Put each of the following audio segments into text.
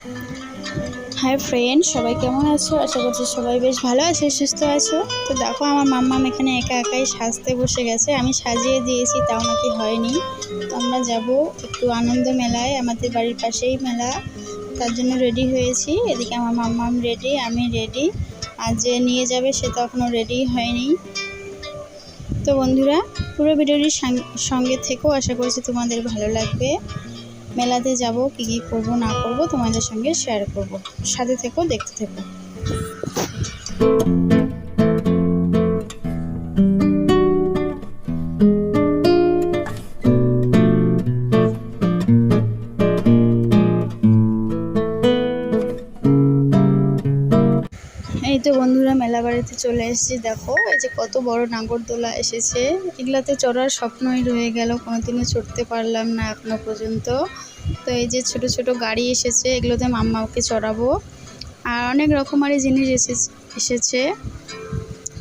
Hi friends सबाई केमन आछो आशा करছি সবাই বেশ ভালো আছে সুস্থ আছো। তো দেখো আমার মাম্মাম এখানে একা একাই সাজতে বসে গেছে, আমি সাজিয়ে দিয়েছি তাও নাকি হয়নি। তো আমরা যাব একটু আনন্দ মেলায়, আমাদের বাড়ির পাশেই মেলা, তার জন্য রেডি হয়েছি। এদিকে আমার মাম্মাম রেডি, আমি রেডি, আর যে নিয়ে যাবে সে তো এখনও রেডি হয়নি। তো বন্ধুরা পুরো ভিডিওটির সঙ্গে থেকেও আশা করছি তোমাদের ভালো লাগবে। মেলাতে যাব কি কি করব না করব তোমাদের সঙ্গে শেয়ার করব, সাথে থেকো দেখতে থেকো। এই তো বন্ধুরা মেলা বাড়িতে চলে এসেছি। দেখো এই যে কত বড় নাগরদোলা এসেছে, এগুলাতে চড়ার স্বপ্নই রয়ে গেল, কোনোদিনও চড়তে পারলাম না এখনো পর্যন্ত। তো এই যে ছোট ছোট গাড়ি এসেছে, এগুলোতে মাম্মাকে চড়াবো, আর অনেক রকমারি জিনিস এসেছে।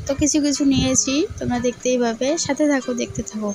তো কিছু কিছু নিয়েছি, তোমরা দেখতেই পাবে, সাথে থাকো দেখতে থাকো।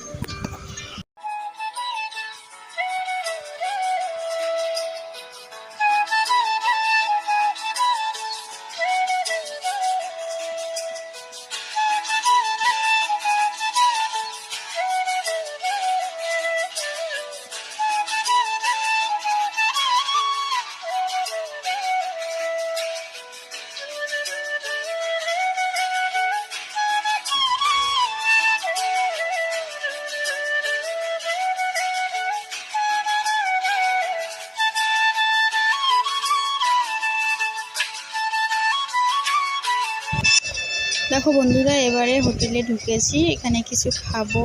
দেখো বন্ধুরা এবারে হোটেলে ঢুকেছি, এখানে কিছু খাবো।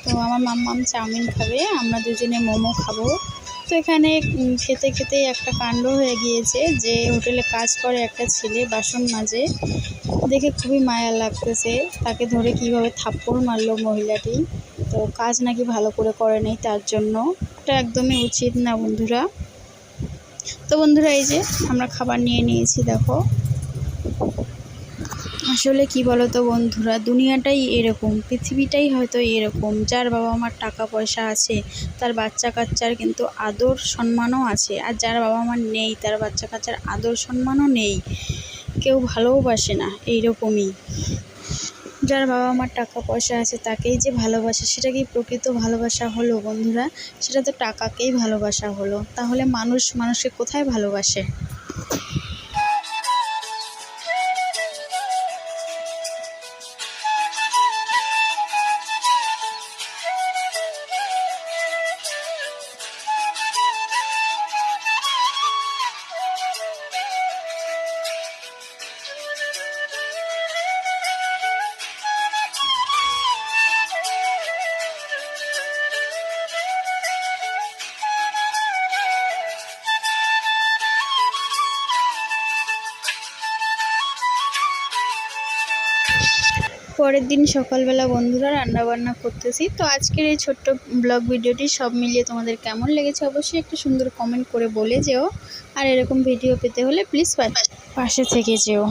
তো আমার মাম্মাম চাউমিন খাবে, আমরা দুজনে মোমো খাবো। তো এখানে খেতে খেতে একটা কাণ্ড হয়ে গিয়েছে, যে হোটেলে কাজ করে একটা ছেলে বাসন মাজে, দেখে খুবই মায়া লাগতেছে, তাকে ধরে কিভাবে থাপ্পড় মারলো মহিলাটি। তো কাজ নাকি ভালো করে নেই, তার জন্য এটা একদমই উচিত না বন্ধুরা। তো বন্ধুরা এই যে আমরা খাবার নিয়ে নিয়েছি। দেখো আসলে কি বলো তো বন্ধুরা, দুনিয়াটাই এরকম, পৃথিবীটাই হয়তো এরকম, যার বাবা মার টাকা পয়সা আছে তার বাচ্চা কাচ্চার কিন্তু আদর সম্মানও আছে, আর যার বাবা মার নেই তার বাচ্চা কাচ্চার আদর সম্মানও নেই, কেউ ভালোবাসে না। এইরকমই যার বাবা মার টাকা পয়সা আছে তাকেই যে ভালোবাসে, সেটা কি প্রকৃত ভালোবাসা হলো বন্ধুরা? সেটা তো টাকাকেই ভালোবাসা হলো। তাহলে মানুষ মানুষকে কোথায় ভালোবাসে? পরের দিন সকালবেলা বন্ধুরা রান্নাবান্না করতেছি। তো আজকের এই ছোট্ট ব্লগ ভিডিওটি সব মিলিয়ে তোমাদের কেমন লেগেছে অবশ্যই একটু সুন্দর কমেন্ট করে বলে যেও, আর এরকম ভিডিও পেতে হলে প্লিজ পাশে থেকে যেও।